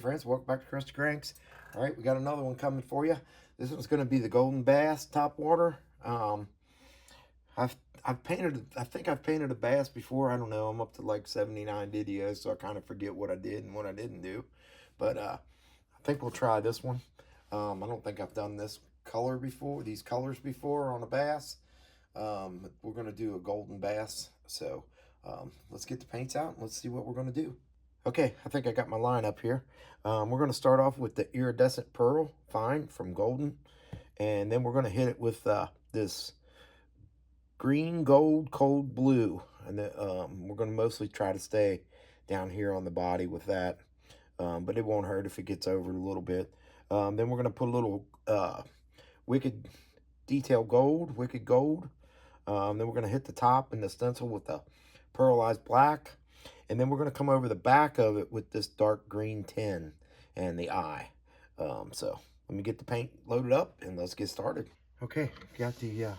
friends, welcome back to Crusty Cranks. All right, we got another one coming for you. This one's going to be the Golden Bass Topwater. I've painted, I think I've painted a bass before. I don't know. I'm up to like 79 videos, so I kind of forget what I did and what I didn't do. But I think we'll try this one. I don't think I've done this color before, these colors before on a bass. We're going to do a golden bass. So let's get the paints out and let's see what we're going to do. Okay, I think I got my line up here. We're going to start off with the Iridescent Pearl Fine from Golden. And then we're going to hit it with this green, gold, cold blue. And then, we're going to mostly try to stay down here on the body with that. But it won't hurt if it gets over a little bit. Then we're going to put a little Wicked Detail Gold, Wicked Gold. Then we're going to hit the top and the stencil with the pearlized black. And then we're going to come over the back of it with this dark green tin and the eye. So let me get the paint loaded up and let's get started. Okay, got the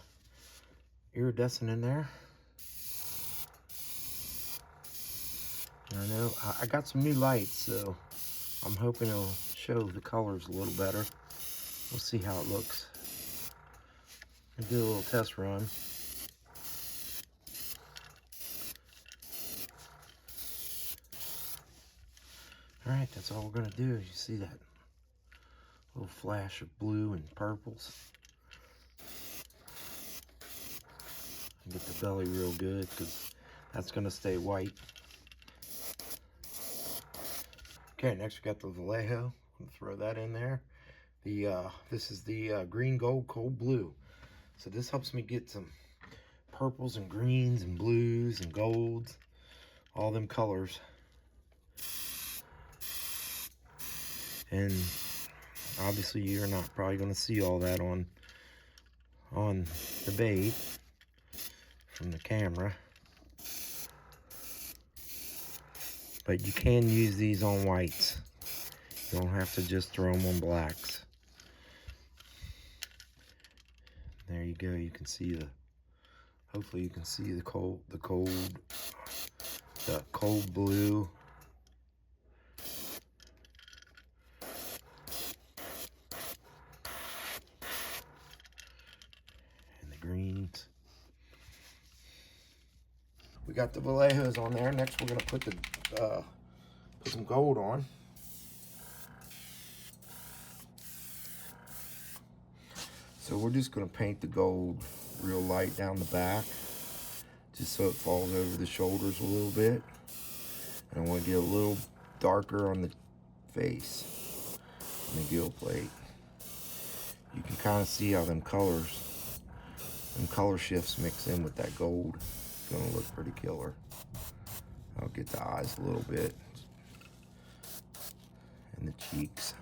iridescent in there. I know I got some new lights, so I'm hoping it'll show the colors a little better. We'll see how it looks. I'll do a little test run. All right, that's all we're gonna do. You see that little flash of blue and purples. Get the belly real good because that's gonna stay white. Okay, next we got the Vallejo. I'm gonna throw that in there. This is the green, gold, cold blue. So this helps me get some purples and greens and blues and golds, all them colors. And obviously you're not probably going to see all that on the bait from the camera. But you can use these on whites. You don't have to just throw them on blacks. There you go. You can see hopefully you can see the cold blue. Greens. We got the Vallejos on there. Next we're going to put some gold on. So we're just going to paint the gold real light down the back, just so it falls over the shoulders a little bit. And I want to get a little darker on the face, on the gill plate. You can kind of see how them color shifts mix in with that gold. It's gonna look pretty killer. I'll get the eyes a little bit and the cheeks.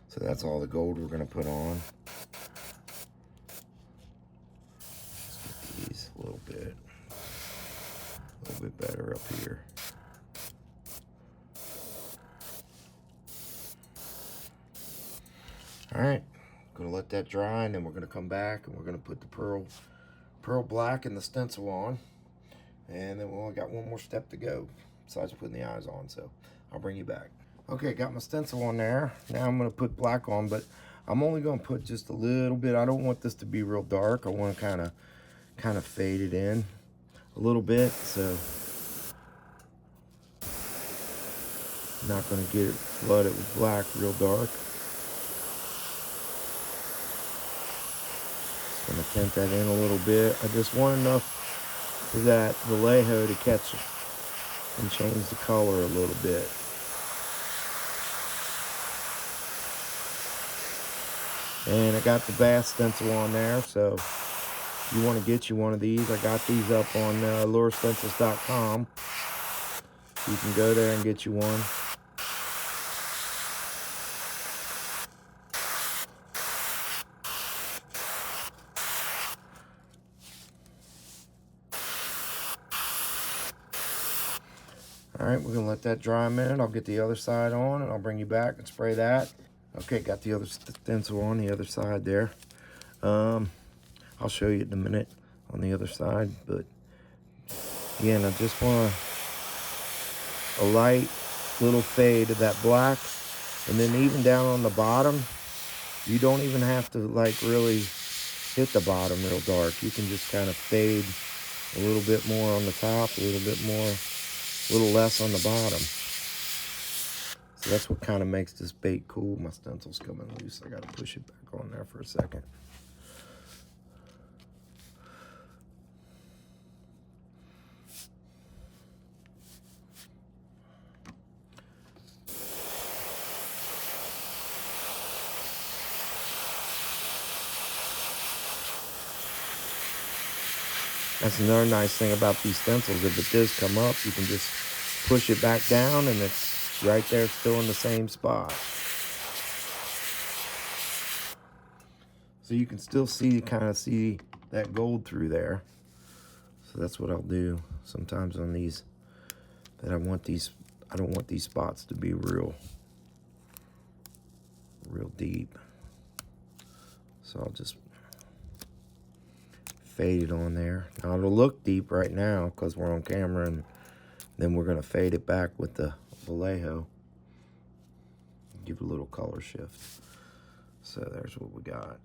So that's all the gold we're going to put on. Let's get these a little bit better up here. All right, going to let that dry, and then we're going to come back and we're going to put the pearl black and the stencil on. And then we only got one more step to go besides putting the eyes on, so I'll bring you back. Okay, got my stencil on there. Now I'm going to put black on, but I'm only going to put just a little bit. I don't want this to be real dark. I want to kind of fade it in a little bit. So I'm not going to get it flooded with black real dark. Just going to tint that in a little bit. I just want enough for that Vallejo to catch it and change the color a little bit. And I got the bass stencil on there, so if you want to get you one of these, I got these up on lurestencils.com. You can go there and get you one. All right, we're gonna let that dry a minute. I'll get the other side on and I'll bring you back and spray that. Okay, got the other stencil on the other side there. I'll show you in a minute on the other side, but again, I just want a light little fade of that black, and then even down on the bottom, you don't even have to like really hit the bottom real dark. You can just kind of fade a little bit more on the top, a little bit more, a little less on the bottom. So that's what kind of makes this bait cool. My stencil's coming loose. I gotta push it back on there for a second. That's another nice thing about these stencils. If it does come up, you can just push it back down and it's right there still in the same spot. So you can still see, kind of see that gold through there. So that's what I'll do sometimes on these, that I don't want these spots to be real deep. So I'll just fade it on there. Now it'll look deep right now because we're on camera, and then we're gonna fade it back with the Vallejo. Give it a little color shift. So there's what we got.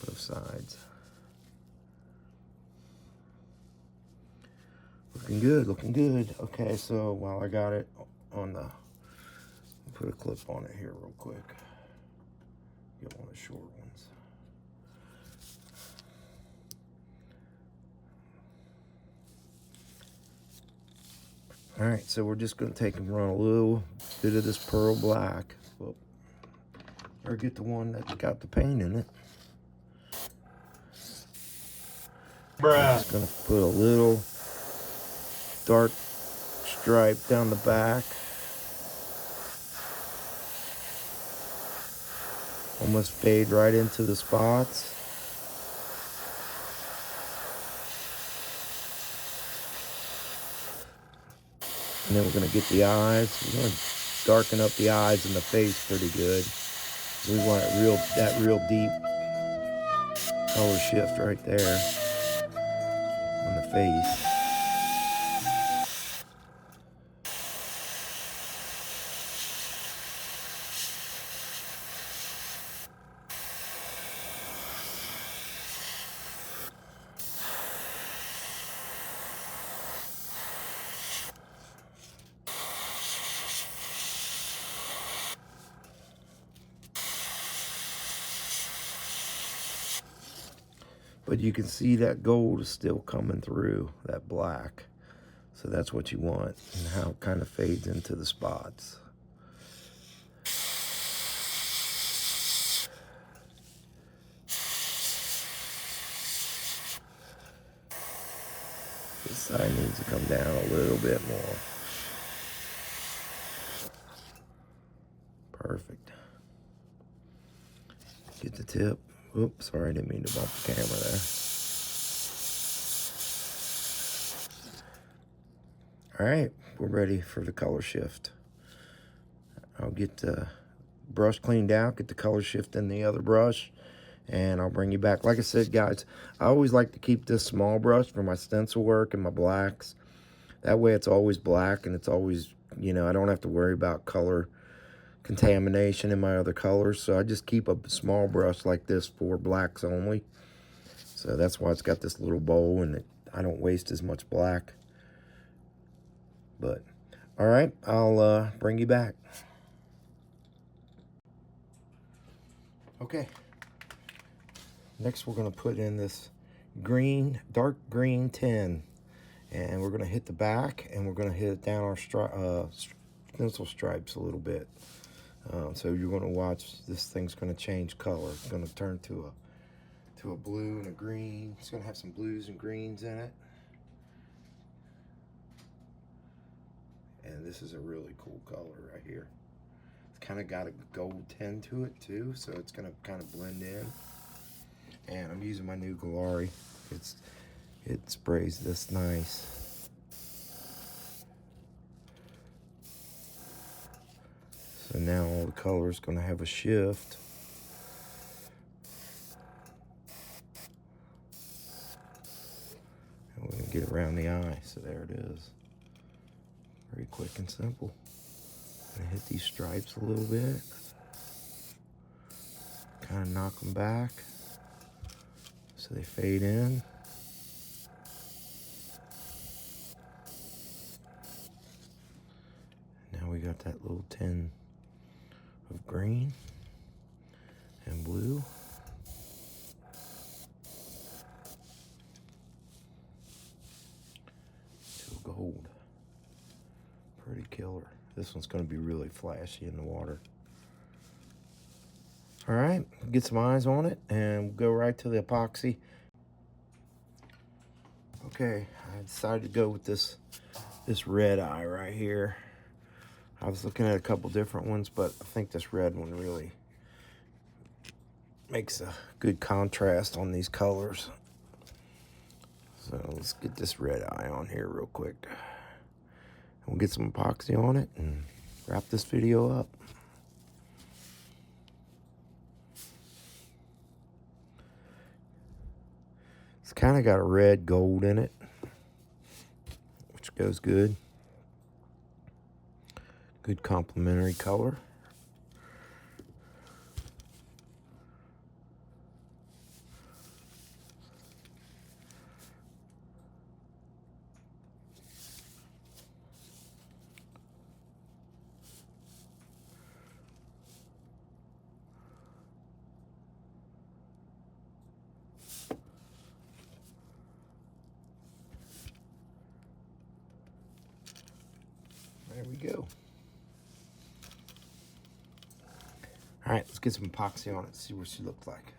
Both sides. Looking good, looking good. Okay, so while I got it on the, put a clip on it here real quick. Get one of the short ones. All right, so we're just gonna take and run a little bit of this pearl black. Whoop. Or get the one that's got the paint in it. Bruh. I'm just gonna put a little dark stripe down the back. Almost fade right into the spots. And then we're gonna get the eyes. We're gonna darken up the eyes and the face pretty good. We want it that real deep color shift right there on the face. But you can see that gold is still coming through, that black. So that's what you want, and how it kind of fades into the spots. This side needs to come down a little bit more. Perfect. Get the tip. Oops, sorry, I didn't mean to bump the camera there. All right, we're ready for the color shift. I'll get the brush cleaned out, get the color shift in the other brush, and I'll bring you back. Like I said, guys, I always like to keep this small brush for my stencil work and my blacks. That way it's always black, and it's always, you know, I don't have to worry about color contamination in my other colors. So I just keep a small brush like this for blacks only. So that's why it's got this little bowl, and I don't waste as much black. But all right, I'll bring you back. Okay, next we're going to put in this green, dark green tin, and we're going to hit the back, and we're going to hit it down our stencil stripes a little bit. So you're going to watch, this thing's going to change color. It's going to turn to a blue and a green. It's going to have some blues and greens in it. And this is a really cool color right here. It's kind of got a gold tint to it too, so it's going to kind of blend in. And I'm using my new Galari. It sprays this nice. So now all the color is going to have a shift. And we're going to get around the eye. So there it is. Very quick and simple. I'm going to hit these stripes a little bit. Kind of knock them back so they fade in. Now we got that little tin of green and blue. To gold. Pretty killer. This one's going to be really flashy in the water. All right, get some eyes on it and go right to the epoxy. Okay, I decided to go with this red eye right here. I was looking at a couple different ones, but I think this red one really makes a good contrast on these colors. So let's get this red eye on here real quick. We'll get some epoxy on it and wrap this video up. It's kind of got a red gold in it, which goes good. Good complementary color. There we go. All right, let's get some epoxy on it, see what she looks like.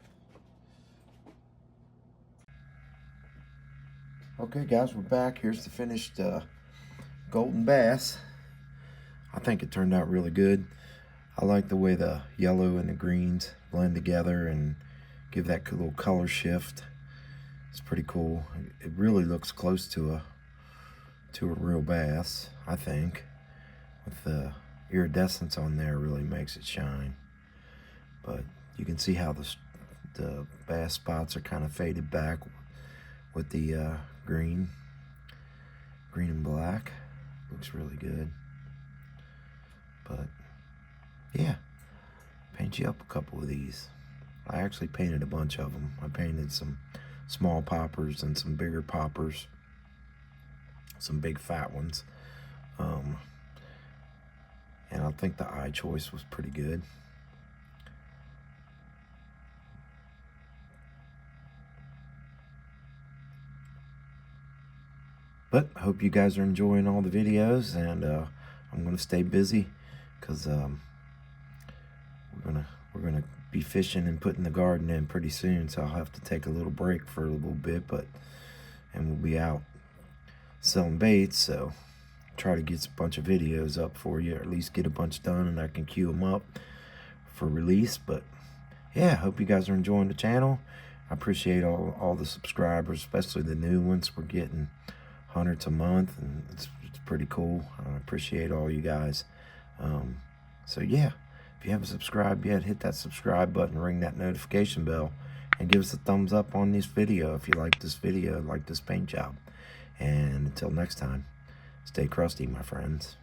Okay, guys, we're back. Here's the finished Golden Bass. I think it turned out really good. I like the way the yellow and the greens blend together and give that little color shift. It's pretty cool. It really looks close to a real bass, I think. With the iridescence on there really makes it shine. But you can see how the bass spots are kind of faded back with the green and black. Looks really good. But yeah, paint you up a couple of these. I actually painted a bunch of them. I painted some small poppers and some bigger poppers, some big fat ones. And I think the eye choice was pretty good. But I hope you guys are enjoying all the videos, and I'm gonna stay busy because we're gonna be fishing and putting the garden in pretty soon. So I'll have to take a little break for a little bit, and we'll be out selling baits. So try to get a bunch of videos up for you, or at least get a bunch done, and I can queue them up for release. But yeah, hope you guys are enjoying the channel. I appreciate all the subscribers, especially the new ones. We're getting hundreds a month, and it's pretty cool. I appreciate all you guys. So yeah, if you haven't subscribed yet, hit that subscribe button, ring that notification bell, and give us a thumbs up on this video if you like this video, like this paint job. And until next time, stay crusty, my friends.